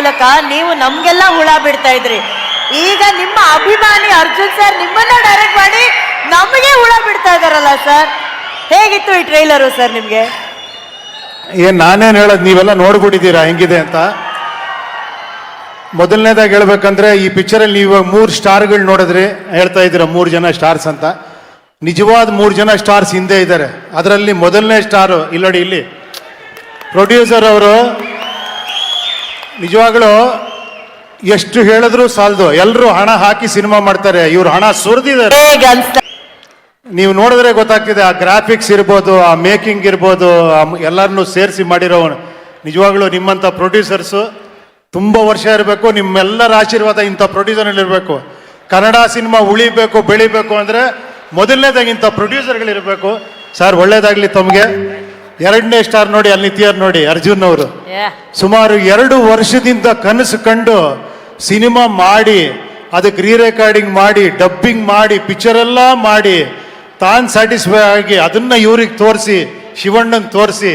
ಮೂಲಕ ನೀವು ನಮ್ಗೆಲ್ಲ ಹುಳ ಬಿಡ್ತಾ ಇದ್ರಿ. ಈಗ ನಿಮ್ಮ ಅಭಿಮಾನಿ ಅರ್ಜುನ್ ಸರ್ ನಿಮ್ಮನ್ನ ಡೈರೆಕ್ಟ್ ಮಾಡಿ ನಮಗೆ ಹುಳ ಬಿಡ್ತಾ ಇದಾರಲ್ಲ ಸರ್. ಹೇಗಿತ್ತು ಈ ಟ್ರೈಲರು ಸರ್ ನಿಮ್ಗೆ? ಏನ್ ನಾನೇನ್ ಹೇಳೋದು, ನೀವೆಲ್ಲ ನೋಡ್ಬಿಟ್ಟಿದ್ದೀರಾ ಹೆಂಗಿದೆ ಅಂತ. ಮೊದಲನೇದಾಗಿ ಹೇಳ್ಬೇಕಂದ್ರೆ ಈ ಪಿಕ್ಚರಲ್ಲಿ ನೀವು 3 ಸ್ಟಾರ್ಗಳು ನೋಡಿದ್ರಿ, ಹೇಳ್ತಾ ಇದ್ದೀರಾ 3 ಜನ ಸ್ಟಾರ್ಸ್ ಅಂತ. ನಿಜವಾದ 3 ಜನ ಸ್ಟಾರ್ಸ್ ಹಿಂದೆ ಇದ್ದಾರೆ. ಅದರಲ್ಲಿ ಮೊದಲನೇ ಸ್ಟಾರು ಇಲ್ಲಿ ನೋಡಿ, ಇಲ್ಲಿ ಪ್ರೊಡ್ಯೂಸರ್ ಅವರು ನಿಜವಾಗ್ಲೂ ಎಷ್ಟು ಹೇಳಿದ್ರು ಸಾಲದು. ಎಲ್ಲರೂ ಹಣ ಹಾಕಿ ಸಿನಿಮಾ ಮಾಡ್ತಾರೆ, ಇವ್ರು ಹಣ ಸುರಿದಿದ್ದಾರೆ. ನೀವು ನೋಡಿದ್ರೆ ಗೊತ್ತಾಗ್ತಿದೆ, ಆ ಗ್ರಾಫಿಕ್ಸ್ ಇರ್ಬೋದು, ಆ ಮೇಕಿಂಗ್ ಇರ್ಬೋದು, ಎಲ್ಲರನ್ನೂ ಸೇರಿಸಿ ಮಾಡಿರೋ ನಿಜವಾಗ್ಲೂ ನಿಮ್ಮಂಥ ಪ್ರೊಡ್ಯೂಸರ್ಸು ತುಂಬ ವರ್ಷ ಇರಬೇಕು. ನಿಮ್ಮೆಲ್ಲರ ಆಶೀರ್ವಾದ ಇಂಥ ಪ್ರೊಡ್ಯೂಸರ್ಗಳಿರಬೇಕು. ಕನ್ನಡ ಸಿನಿಮಾ ಉಳಿಬೇಕು ಬೆಳಿಬೇಕು ಅಂದರೆ ಮೊದಲನೇದಾಗಿ ಇಂಥ ಪ್ರೊಡ್ಯೂಸರ್ಗಳಿರಬೇಕು. ಸರ್ ಒಳ್ಳೇದಾಗಲಿ ತಮಗೆ. 2ನೇ ಸ್ಟಾರ್ ನೋಡಿ, ಅಲ್ಲಿ ನಿಂತಿಯಾರು ನೋಡಿ, ಅರ್ಜುನ್ ಅವರು. ಸುಮಾರು 2 ವರ್ಷದಿಂದ ಕನಸು ಕಂಡು ಸಿನಿಮಾ ಮಾಡಿ, ಅದಕ್ಕೆ ರೀ ರೆಕಾರ್ಡಿಂಗ್ ಮಾಡಿ, ಡಬ್ಬಿಂಗ್ ಮಾಡಿ, ಪಿಕ್ಚರೆಲ್ಲ ಮಾಡಿ, ತಾನು ಸ್ಯಾಟಿಸ್ಫೈ ಆಗಿ ಅದನ್ನು ಇವ್ರಿಗೆ ತೋರಿಸಿ, ಶಿವಣ್ಣಂಗೆ ತೋರಿಸಿ,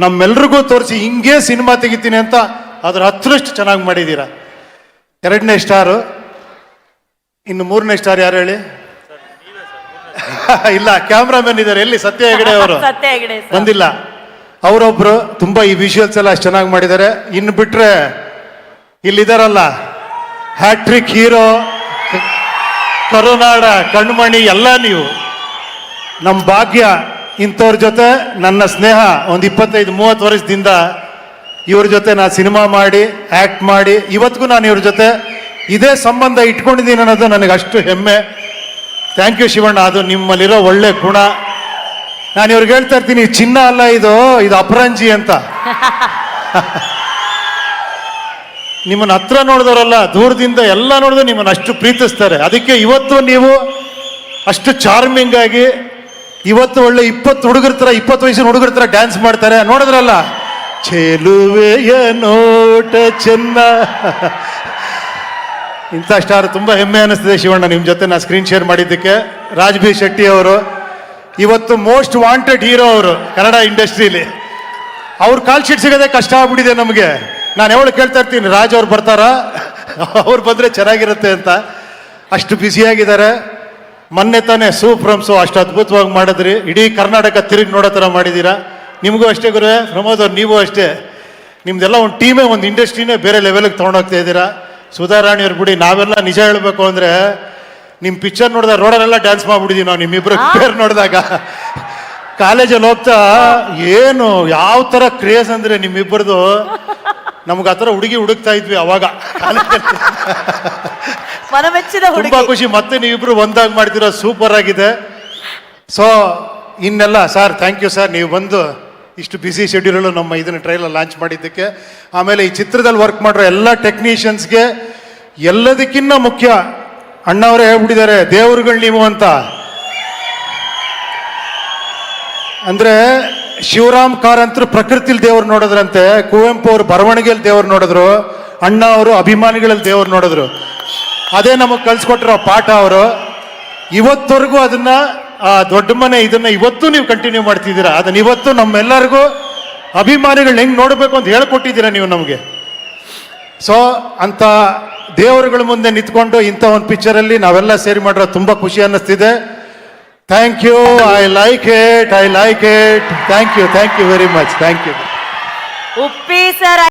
ನಮ್ಮೆಲ್ರಿಗೂ ತೋರಿಸಿ ಹಿಂಗೆ ಸಿನಿಮಾ ತೆಗಿತೀನಿ ಅಂತ ಅದ್ರ 10ರಷ್ಟು ಚೆನ್ನಾಗಿ ಮಾಡಿದ್ದೀರಾ. 2ನೇ ಸ್ಟಾರು. ಇನ್ನು 3ನೇ ಸ್ಟಾರ್ ಯಾರು ಹೇಳಿ? ಇಲ್ಲ, ಕ್ಯಾಮ್ರಾಮನ್ ಇದ್ದಾರೆ. ಎಲ್ಲಿ? ಸತ್ಯ ಹೆಗಡೆ ಅವರು ಬಂದಿಲ್ಲ. ಅವರೊಬ್ರು ತುಂಬಾ ಈ ವಿಜುವಲ್ಸ್ ಎಲ್ಲ ಅಷ್ಟು ಚೆನ್ನಾಗಿ ಮಾಡಿದ್ದಾರೆ. ಇನ್ನು ಬಿಟ್ರೆ ಇಲ್ಲಿದಾರಲ್ಲ, ಹ್ಯಾಟ್ರಿಕ್ ಹೀರೋ, ಕರುನಾಡ ಕಣ್ಮಣಿ ಎಲ್ಲ ನೀವು. ನಮ್ಮ ಭಾಗ್ಯ ಇಂಥವ್ರ ಜೊತೆ ನನ್ನ ಸ್ನೇಹ ಒಂದು 25-30 ವರ್ಷದಿಂದ ಇವ್ರ ಜೊತೆ ನಾನು ಸಿನಿಮಾ ಮಾಡಿ, ಆ್ಯಕ್ಟ್ ಮಾಡಿ, ಇವತ್ತಿಗೂ ನಾನು ಇವ್ರ ಜೊತೆ ಇದೇ ಸಂಬಂಧ ಇಟ್ಕೊಂಡಿದ್ದೀನಿ ಅನ್ನೋದು ನನಗೆ ಅಷ್ಟು ಹೆಮ್ಮೆ. ಥ್ಯಾಂಕ್ ಯು ಶಿವಣ್ಣ, ಅದು ನಿಮ್ಮಲ್ಲಿರೋ ಒಳ್ಳೆ ಗುಣ. ನಾನು ಇವ್ರಿಗೆ ಹೇಳ್ತಾ ಇರ್ತೀನಿ, ಚಿನ್ನ ಅಲ್ಲ ಇದು ಅಪರಂಜಿ ಅಂತ. ನಿಮ್ಮನ್ನ ಹತ್ರ ನೋಡಿದವರಲ್ಲ, ದೂರದಿಂದ ಎಲ್ಲ ನೋಡಿದ್ರೆ ನಿಮ್ಮನ್ನು ಅಷ್ಟು ಪ್ರೀತಿಸ್ತಾರೆ. ಅದಕ್ಕೆ ಇವತ್ತು ನೀವು ಅಷ್ಟು ಚಾರ್ಮಿಂಗ್ ಆಗಿ, ಇವತ್ತು ಒಳ್ಳೆ 20 ವಯಸ್ಸಿನ ಹುಡುಗರ ಥರ ಡ್ಯಾನ್ಸ್ ಮಾಡ್ತಾರೆ. ನೋಡಿದ್ರಲ್ಲ, ಚೆಲುವೆಯ ನೋಟ ಚೆನ್ನ. ಇಂಥ ಸ್ಟಾರ್ ತುಂಬ ಹೆಮ್ಮೆ ಅನ್ನಿಸ್ತಿದೆ ಶಿವಣ್ಣ, ನಿಮ್ಮ ಜೊತೆ ನಾನು ಸ್ಕ್ರೀನ್ ಶೇರ್ ಮಾಡಿದ್ದಕ್ಕೆ. ರಾಜ್ ಬಿ ಶೆಟ್ಟಿ ಅವರು ಇವತ್ತು ಮೋಸ್ಟ್ ವಾಂಟೆಡ್ ಹೀರೋ ಅವರು ಕನ್ನಡ ಇಂಡಸ್ಟ್ರಿಲಿ. ಅವ್ರ ಕಾಲ್ ಶೀಟ್ ಸಿಗೋದೇ ಕಷ್ಟ ಆಗ್ಬಿಟ್ಟಿದೆ ನಮಗೆ. ನಾನು ಯಾವಾಗ ಕೇಳ್ತಾ ಇರ್ತೀನಿ, ರಾಜ್ ಅವ್ರು ಬರ್ತಾರಾ, ಅವ್ರು ಬಂದರೆ ಚೆನ್ನಾಗಿರುತ್ತೆ ಅಂತ. ಅಷ್ಟು ಬ್ಯುಸಿಯಾಗಿದ್ದಾರೆ. ಮೊನ್ನೆ ತಾನೇ ಸೂಪ್ರಮ್ಸು ಅಷ್ಟು ಅದ್ಭುತವಾಗಿ ಮಾಡಿದ್ರಿ. ಇಡೀ ಕರ್ನಾಟಕ ತಿರುಗಿ ನೋಡೋ ಥರ ಮಾಡಿದ್ದೀರಾ. ನಿಮಗೂ ಅಷ್ಟೇ ಗುರುವೆ, ಪ್ರಮೋದ್ ಅವ್ರು ನೀವು ಅಷ್ಟೇ. ನಿಮ್ದೆಲ್ಲ ಒಂದು ಟೀಮೇ, ಒಂದು ಇಂಡಸ್ಟ್ರಿನೇ ಬೇರೆ ಲೆವೆಲ್ಗೆ ತೊಗೊಂಡೋಗ್ತಾ ಇದ್ದೀರಾ. ಸುಧಾರಾಣಿಯವ್ರು ಬಿಡಿ, ನಾವೆಲ್ಲ ನಿಜ ಹೇಳಬೇಕು ಅಂದರೆ ನಿಮ್ಮ ಪಿಕ್ಚರ್ ನೋಡಿದಾಗ ರೋಡಲ್ಲೆಲ್ಲ ಡ್ಯಾನ್ಸ್ ಮಾಡಿಬಿಟ್ಟಿದ್ದೀವಿ ನಾವು ನಿಮ್ಮಿಬ್ಬರು ಪೇರ್ ನೋಡಿದಾಗ. ಕಾಲೇಜಲ್ಲಿ ಹೋಗ್ತಾ ಏನು ಯಾವ ಥರ ಕ್ರೇಜ್ ಅಂದರೆ ನಿಮ್ಮಿಬ್ಬರದು. ನಮ್ಗೆ ಆ ಥರ ಹುಡುಕ್ತಾ ಇದ್ವಿ ಅವಾಗ ತುಂಬ ಖುಷಿ. ಮತ್ತೆ ನೀವಿಬ್ರು ಒಂದಾಗಿ ಮಾಡ್ತಿರೋ ಸೂಪರ್ ಆಗಿದೆ. ಸೊ ಇನ್ನೆಲ್ಲ ಸರ್, ಥ್ಯಾಂಕ್ ಯು ಸರ್, ನೀವು ಬಂದು ಇಷ್ಟು ಬ್ಯುಸಿ ಶೆಡ್ಯೂಲಲ್ಲೂ ನಮ್ಮ ಇದನ್ನು ಟ್ರೈಲರ್ ಲಾಂಚ್ ಮಾಡಿದ್ದಕ್ಕೆ. ಆಮೇಲೆ ಈ ಚಿತ್ರದಲ್ಲಿ ವರ್ಕ್ ಮಾಡಿರೋ ಎಲ್ಲ ಟೆಕ್ನಿಷಿಯನ್ಸ್ಗೆ, ಎಲ್ಲದಕ್ಕಿಂತ ಮುಖ್ಯ ಅಣ್ಣವರೇ ಹೇಳ್ಬಿಟ್ಟಿದ್ದಾರೆ, ದೇವ್ರುಗಳು ನೀವು ಅಂತ. ಅಂದರೆ ಶಿವರಾಮ್ ಕಾರಂತರು ಪ್ರಕೃತಿಲಿ ದೇವ್ರು ನೋಡಿದ್ರಂತೆ, ಕುವೆಂಪು ಅವರು ಬರವಣಿಗೆಯಲ್ಲಿ ದೇವ್ರು ನೋಡಿದ್ರು, ಅಣ್ಣ ಅವರು ಅಭಿಮಾನಿಗಳಲ್ಲಿ ದೇವ್ರು ನೋಡಿದ್ರು. ಅದೇ ನಮಗೆ ಕಳ್ಸಿಕೊಟ್ಟಿರೋ ಪಾಠ ಅವರು. ಇವತ್ತವರೆಗೂ ಅದನ್ನ, ಆ ದೊಡ್ಡ ಮನೆ ಇದನ್ನ ಇವತ್ತು ನೀವು ಕಂಟಿನ್ಯೂ ಮಾಡ್ತಿದ್ದೀರಾ. ಅದನ್ನ ಇವತ್ತು ನಮ್ಮೆಲ್ಲರಿಗೂ ಅಭಿಮಾನಿಗಳನ್ನ ಹೆಂಗೆ ನೋಡಬೇಕು ಅಂತ ಹೇಳ್ಕೊಟ್ಟಿದ್ದೀರಾ ನೀವು ನಮಗೆ. ಸೊ ಅಂಥ ದೇವರುಗಳ ಮುಂದೆ ನಿಂತ್ಕೊಂಡು ಇಂಥ ಒಂದು ಪಿಕ್ಚರಲ್ಲಿ ನಾವೆಲ್ಲ ಸೇರಿ ಮಾಡಿರೋ ತುಂಬ ಖುಷಿ ಅನ್ನಿಸ್ತಿದೆ. Thank you, I like it. Thank you very much. Thank you. Uppi sir.